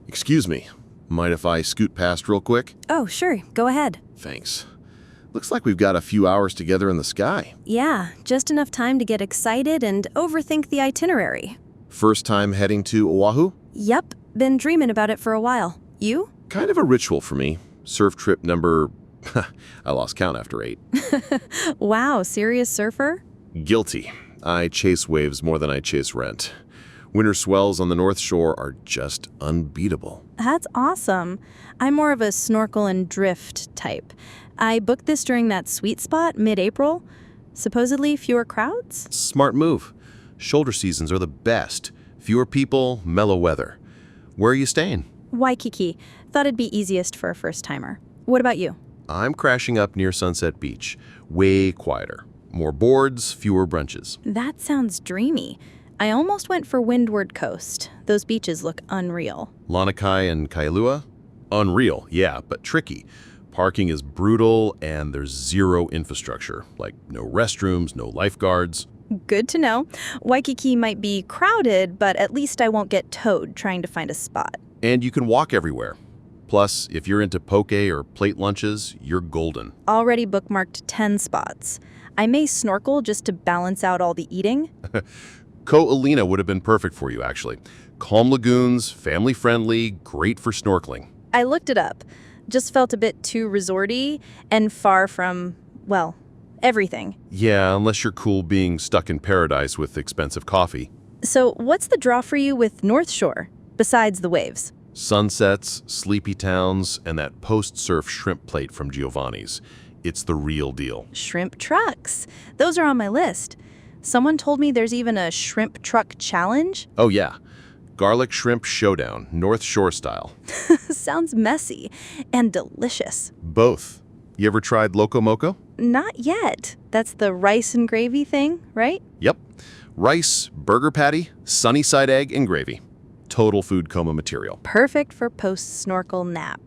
Excuse me. Mind if I scoot past real quick? Oh, sure. Go ahead. Thanks. Looks like we've got a few hours together in the sky. Yeah, just enough time to get excited and overthink the itinerary. First time heading to Oahu? Yep, been dreaming about it for a while. You? Kind of a ritual for me. Surf trip number... I lost count after 8. Wow, serious surfer? Guilty. I chase waves more than I chase rent. Winter swells on the North Shore are just unbeatable. That's awesome. I'm more of a snorkel and drift type. I booked this during that sweet spot, mid-April. Supposedly fewer crowds? Smart move. Shoulder seasons are the best. Fewer people, mellow weather. Where are you staying? Waikiki. Thought it'd be easiest for a first-timer. What about you? I'm crashing up near Sunset Beach. Way quieter. More boards, fewer brunches. That sounds dreamy. I almost went for Windward Coast. Those beaches look unreal. Lanakai and Kailua? Unreal, yeah, but tricky. Parking is brutal and there's zero infrastructure, like no restrooms, no lifeguards. Good to know. Waikiki might be crowded, but at least I won't get towed trying to find a spot. And you can walk everywhere. Plus, if you're into poke or plate lunches, you're golden. Already bookmarked 10 spots. I may snorkel just to balance out all the eating. Ko Olina would have been perfect for you, actually. Calm lagoons, family-friendly, great for snorkeling. I looked it up. Just felt a bit too resorty and far from, well, everything. Yeah, unless you're cool being stuck in paradise with expensive coffee. So what's the draw for you with North Shore, besides the waves? Sunsets, sleepy towns, and that post-surf shrimp plate from Giovanni's. It's the real deal. Shrimp trucks. Those are on my list. Someone told me there's even a shrimp truck challenge. Oh yeah. Garlic shrimp showdown, North Shore style. Sounds messy and delicious. Both. You ever tried Loco Moco? Not yet. That's the rice and gravy thing, right? Yep. Rice, burger patty, sunny side egg, and gravy. Total food coma material. Perfect for post-snorkel nap.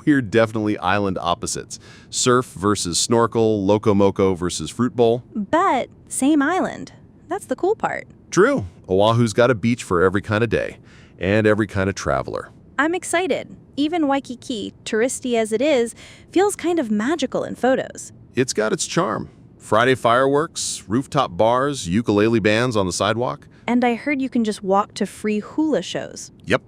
We're definitely island opposites. Surf versus snorkel, Loco Moco versus fruit bowl. But same island. That's the cool part. True. Oahu's got a beach for every kind of day and every kind of traveler. I'm excited. Even Waikiki, touristy as it is, feels kind of magical in photos. It's got its charm. Friday fireworks, rooftop bars, ukulele bands on the sidewalk. And I heard you can just walk to free hula shows. Yep.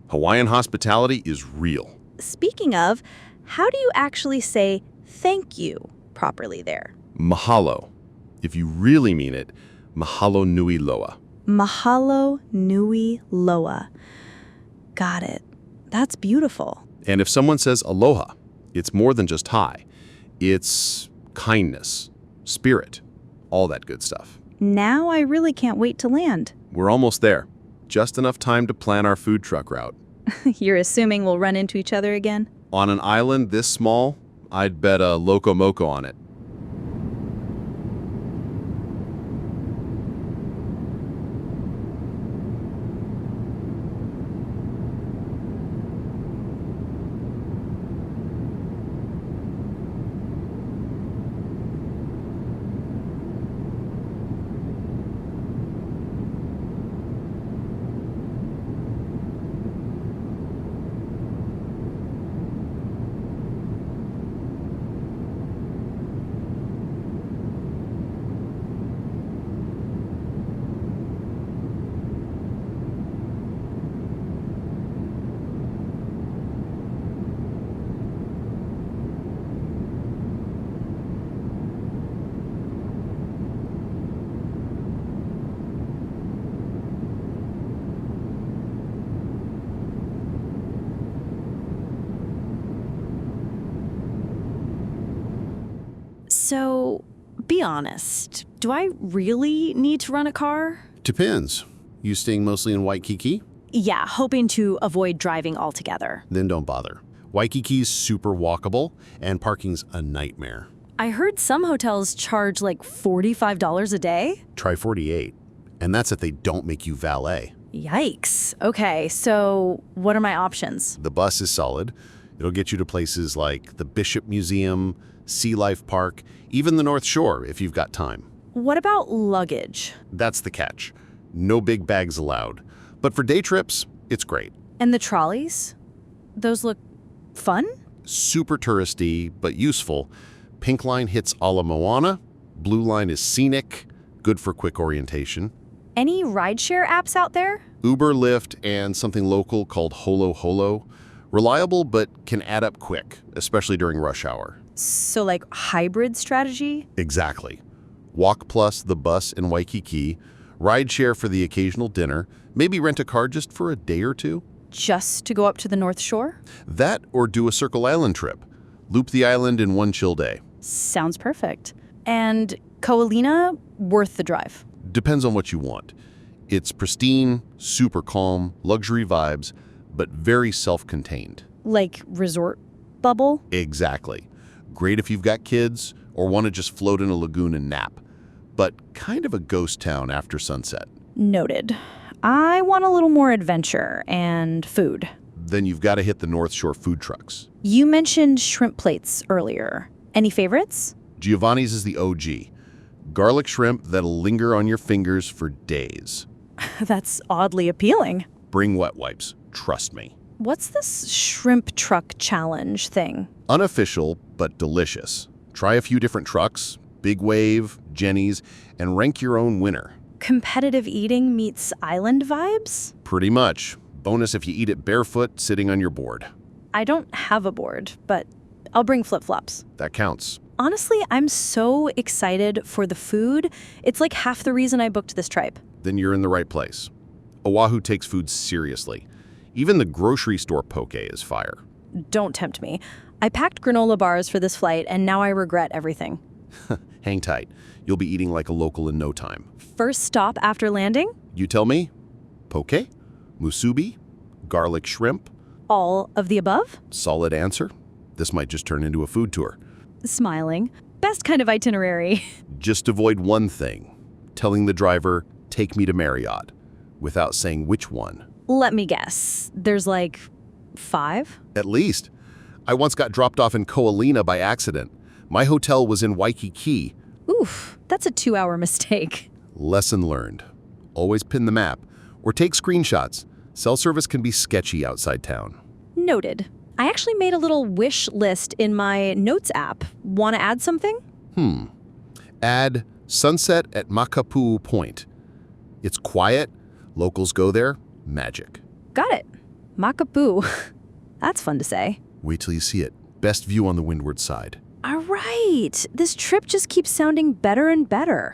Hawaiian hospitality is real. Speaking of, how do you actually say thank you properly there? Mahalo. If you really mean it, mahalo nui loa. Mahalo nui loa. Got it. That's beautiful. And if someone says aloha, it's more than just hi. It's kindness, spirit, all that good stuff. Now I really can't wait to land. We're almost there. Just enough time to plan our food truck route. You're assuming we'll run into each other again? On an island this small, I'd bet a Loco Moco on it. So, be honest. Do I really need to rent a car? Depends. You staying mostly in Waikiki? Yeah, hoping to avoid driving altogether. Then don't bother. Waikiki's super walkable, and parking's a nightmare. I heard some hotels charge like $45 a day. Try 48, and that's if they don't make you valet. Yikes. Okay, so what are my options? The bus is solid. It'll get you to places like the Bishop Museum, Sea Life Park, even the North Shore if you've got time. What about luggage? That's the catch. No big bags allowed. But for day trips, it's great. And the trolleys? Those look fun? Super touristy, but useful. Pink line hits a la Moana. Blue line is scenic, good for quick orientation. Any rideshare apps out there? Uber, Lyft, and something local called Holo Holo. Reliable, but can add up quick, especially during rush hour. So like hybrid strategy? Exactly. Walk plus the bus in Waikiki, rideshare for the occasional dinner, maybe rent a car just for a day or two. Just to go up to the North Shore? That or do a Circle Island trip. Loop the island in one chill day. Sounds perfect. And Ko'olina, worth the drive? Depends on what you want. It's pristine, super calm, luxury vibes, but very self-contained. Like resort bubble? Exactly. Great if you've got kids or want to just float in a lagoon and nap, but kind of a ghost town after sunset. Noted. I want a little more adventure and food. Then you've got to hit the North Shore food trucks. You mentioned shrimp plates earlier. Any favorites? Giovanni's is the OG. Garlic shrimp that'll linger on your fingers for days. That's oddly appealing. Bring wet wipes, trust me. What's this shrimp truck challenge thing? Unofficial, but delicious. Try a few different trucks, Big Wave, Jenny's, and rank your own winner. Competitive eating meets island vibes? Pretty much. Bonus if you eat it barefoot, sitting on your board. I don't have a board, but I'll bring flip-flops. That counts. Honestly, I'm so excited for the food. It's like half the reason I booked this tripe. Then you're in the right place. Oahu takes food seriously. Even the grocery store poke is fire. Don't tempt me. I packed granola bars for this flight, and now I regret everything. Hang tight. You'll be eating like a local in no time. First stop after landing? You tell me? Poke? Musubi? Garlic shrimp? All of the above? Solid answer. This might just turn into a food tour. Smiling. Best kind of itinerary. Just avoid one thing. Telling the driver, take me to Marriott, without saying which one. Let me guess. There's like 5? At least. I once got dropped off in Ko'olina by accident. My hotel was in Waikiki. Oof, that's a 2-hour mistake. Lesson learned. Always pin the map or take screenshots. Cell service can be sketchy outside town. Noted. I actually made a little wish list in my notes app. Want to add something? Add sunset at Manapua Point. It's quiet. Locals go there. Magic. Got it. Manapua. That's fun to say. Wait till you see it. Best view on the windward side. All right. This trip just keeps sounding better and better.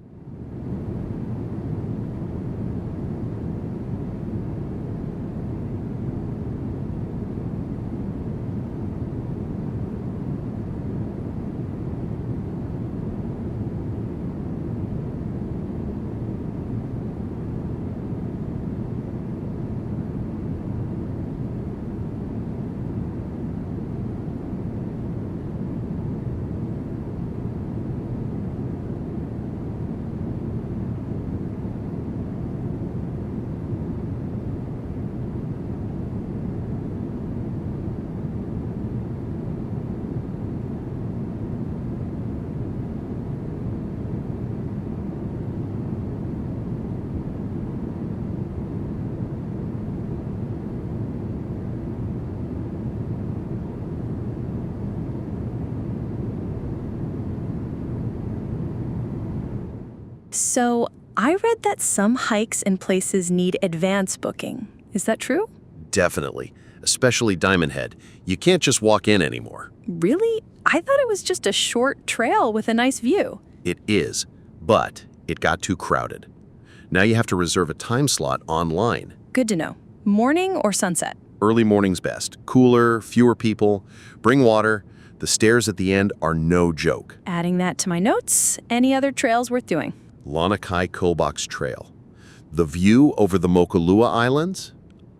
So, I read that some hikes and places need advance booking. Is that true? Definitely, especially Diamond Head. You can't just walk in anymore. Really? I thought it was just a short trail with a nice view. It is, but it got too crowded. Now you have to reserve a time slot online. Good to know. Morning or sunset? Early morning's best. Cooler, fewer people. Bring water. The stairs at the end are no joke. Adding that to my notes. Any other trails worth doing? Lanakai Kobox Trail. The view over the Mokulua Islands?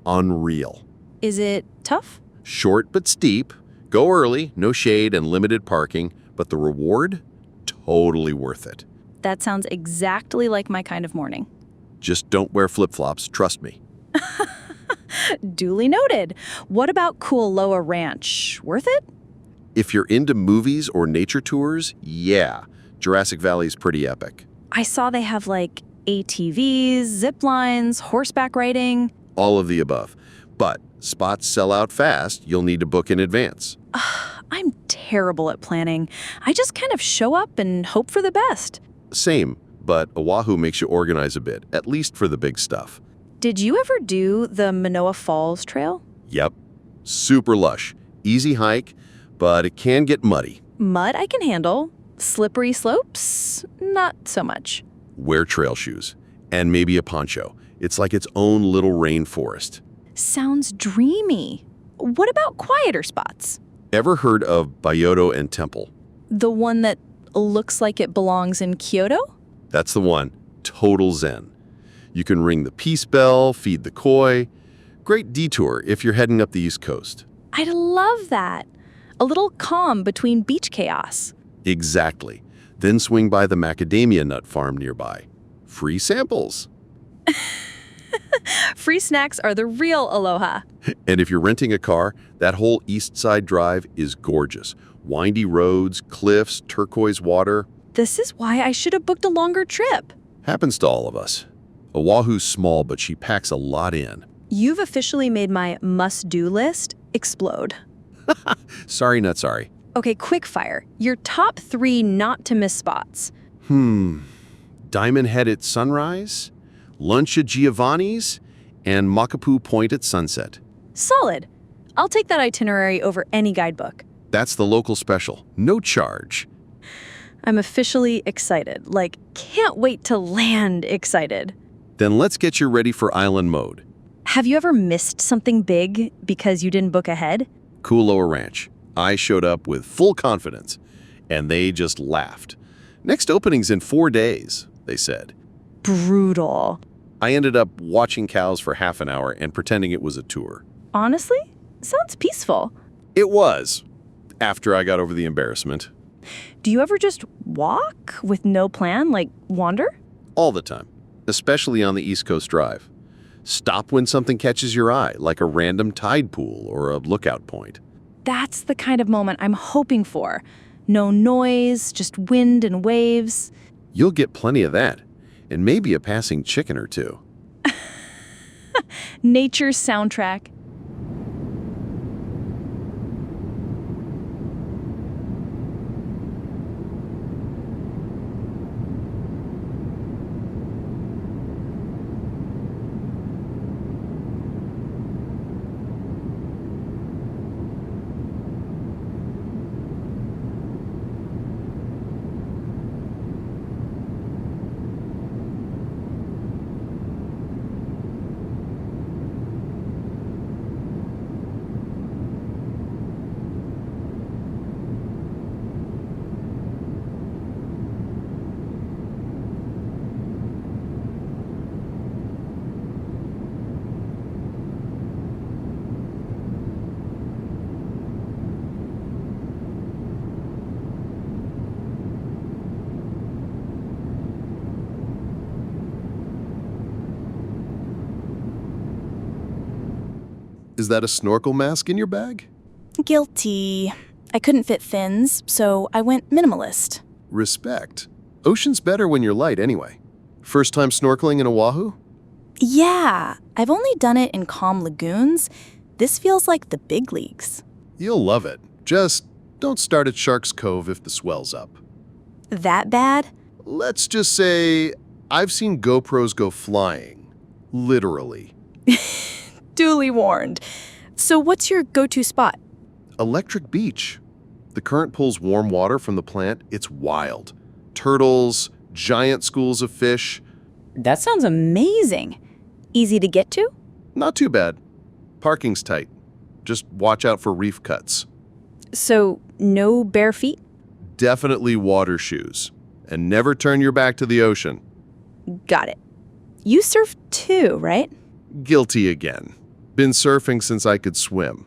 Unreal. Is it tough? Short but steep. Go early, no shade and limited parking, but the reward? Totally worth it. That sounds exactly like my kind of morning. Just don't wear flip-flops, trust me. Duly noted. What about Kualoa Ranch? Worth it? If you're into movies or nature tours, yeah. Jurassic Valley's pretty epic. I saw they have ATVs, zip lines, horseback riding. All of the above. But Spots sell out fast, you'll need to book in advance. I'm terrible at planning. I just kind of show up and hope for the best. Same, but Oahu makes you organize a bit, at least for the big stuff. Did you ever do the Manoa Falls Trail? Yep. Super lush. Easy hike, but it can get muddy. Mud I can handle. Slippery slopes? Not so much. Wear trail shoes. And maybe a poncho. It's like its own little rainforest. Sounds dreamy. What about quieter spots? Ever heard of Byodo and Temple? The one that looks like it belongs in Kyoto? That's the one. Total zen. You can ring the peace bell, feed the koi. Great detour if you're heading up the East Coast. I'd love that. A little calm between beach chaos. Exactly. Then swing by the macadamia nut farm nearby. Free samples. Free snacks are the real aloha. And if you're renting a car, that whole East Side Drive is gorgeous. Windy roads, cliffs, turquoise water. This is why I should have booked a longer trip. Happens to all of us. Oahu's small, but she packs a lot in. You've officially made my must-do list explode. Sorry, not sorry. Okay, quick fire. Your top 3 not-to-miss spots. Diamond Head at sunrise, lunch at Giovanni's, and Makapu Point at sunset. Solid. I'll take that itinerary over any guidebook. That's the local special. No charge. I'm officially excited. Like, can't wait to land excited. Then let's get you ready for island mode. Have you ever missed something big because you didn't book ahead? Kualoa Ranch. I showed up with full confidence, and they just laughed. Next opening's in 4 days, they said. Brutal. I ended up watching cows for half an hour and pretending it was a tour. Honestly, sounds peaceful. It was, after I got over the embarrassment. Do you ever just walk with no plan, like wander? All the time, especially on the East Coast Drive. Stop when something catches your eye, like a random tide pool or a lookout point. That's the kind of moment I'm hoping for. No noise, just wind and waves. You'll get plenty of that, and maybe a passing chicken or two. Nature's soundtrack. Is that a snorkel mask in your bag? Guilty. I couldn't fit fins, so I went minimalist. Respect. Ocean's better when you're light anyway. First time snorkeling in Oahu? Yeah, I've only done it in calm lagoons. This feels like the big leagues. You'll love it. Just don't start at Shark's Cove if the swell's up. That bad? Let's just say I've seen GoPros go flying. Literally. Duly warned. So what's your go-to spot? Electric Beach. The current pulls warm water from the plant. It's wild. Turtles, giant schools of fish. That sounds amazing. Easy to get to? Not too bad. Parking's tight. Just watch out for reef cuts. So no bare feet? Definitely water shoes. And never turn your back to the ocean. Got it. You surf too, right? Guilty again. Been surfing since I could swim.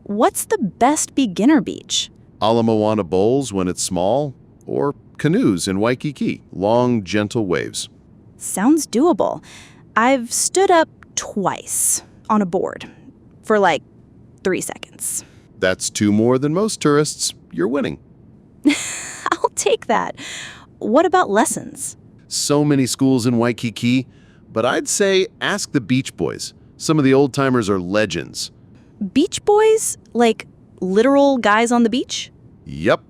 What's the best beginner beach? Ala Moana Bowls when it's small, or canoes in Waikiki, long, gentle waves. Sounds doable. I've stood up twice on a board for like 3 seconds. That's 2 more than most tourists. You're winning. I'll take that. What about lessons? So many schools in Waikiki, but I'd say ask the Beach Boys. Some of the old-timers are legends. Beach boys? Like literal guys on the beach? Yep.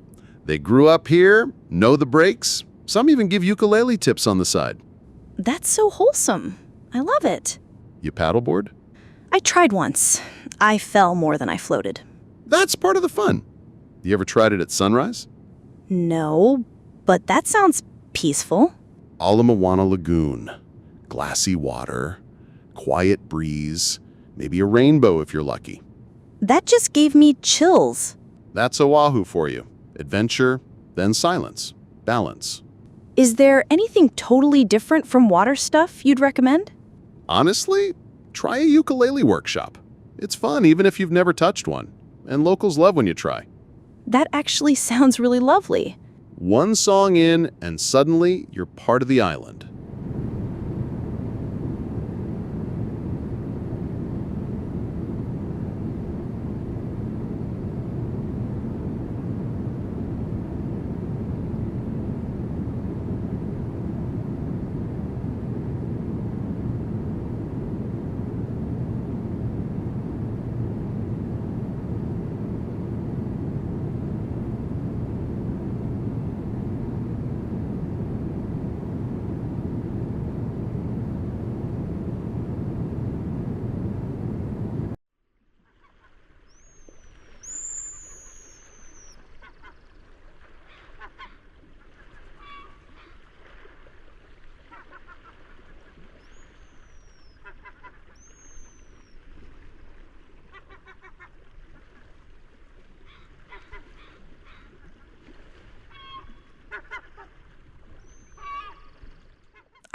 They grew up here, know the breaks. Some even give ukulele tips on the side. That's so wholesome. I love it. You paddleboard? I tried once. I fell more than I floated. That's part of the fun. You ever tried it at sunrise? No, but that sounds peaceful. Ala Moana Lagoon. Glassy water, quiet breeze, maybe a rainbow if you're lucky. That just gave me chills. That's Oahu for you. Adventure, then silence. Balance. Is there anything totally different from water stuff you'd recommend? Honestly, try a ukulele workshop. It's fun even if you've never touched one. And locals love when you try. That actually sounds really lovely. One song in, and suddenly you're part of the island.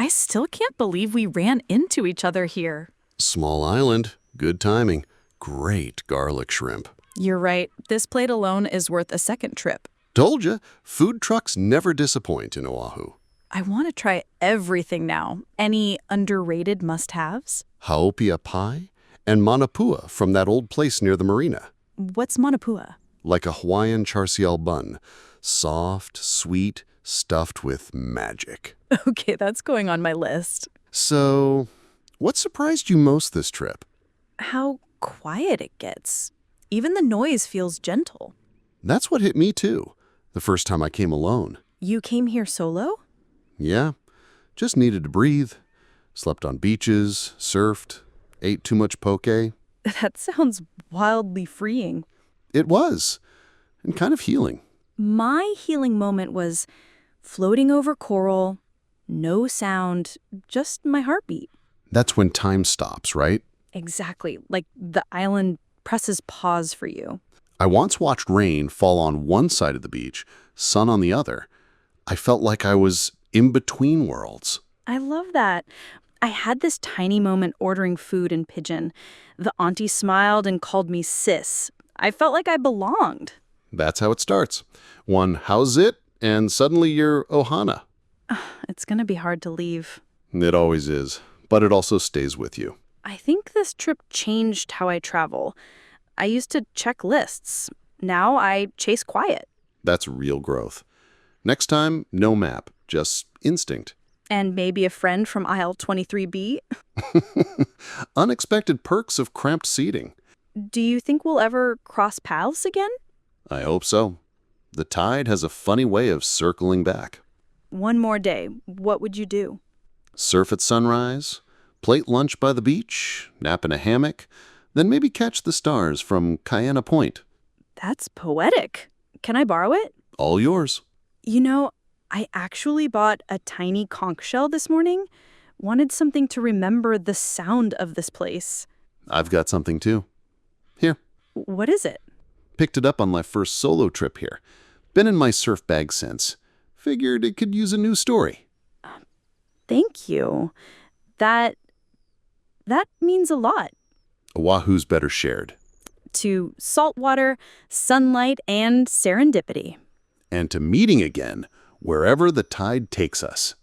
I still can't believe we ran into each other here. Small island, good timing, great garlic shrimp. You're right. This plate alone is worth a second trip. Told ya, food trucks never disappoint in Oahu. I want to try everything now. Any underrated must-haves? Haopia pie and Manapua from that old place near the marina. What's Manapua? Like a Hawaiian charsiel bun. Soft, sweet, stuffed with magic. Okay, that's going on my list. So, what surprised you most this trip? How quiet it gets. Even the noise feels gentle. That's what hit me too, the first time I came alone. You came here solo? Yeah, just needed to breathe. Slept on beaches, surfed, ate too much poke. That sounds wildly freeing. It was, and kind of healing. My healing moment was floating over coral, no sound, just my heartbeat. That's when time stops, right? Exactly, like the island presses pause for you. I once watched rain fall on one side of the beach, sun on the other. I felt like I was in between worlds. I love that. I had this tiny moment ordering food in Pidgin. The auntie smiled and called me sis. I felt like I belonged. That's how it starts. One how's it, and suddenly you're Ohana. It's going to be hard to leave. It always is, but it also stays with you. I think this trip changed how I travel. I used to check lists. Now I chase quiet. That's real growth. Next time, no map, just instinct. And maybe a friend from aisle 23B. Unexpected perks of cramped seating. Do you think we'll ever cross paths again? I hope so. The tide has a funny way of circling back. One more day, what would you do? Surf at sunrise, plate lunch by the beach, nap in a hammock, then maybe catch the stars from Kayana Point. That's poetic. Can I borrow it? All yours. You know, I actually bought a tiny conch shell this morning. Wanted something to remember the sound of this place. I've got something too. Here. What is it? Picked it up on my first solo trip here. Been in my surf bag since. Figured it could use a new story. Thank you. That means a lot. Oahu's better shared. To saltwater, sunlight, and serendipity. And to meeting again, wherever the tide takes us.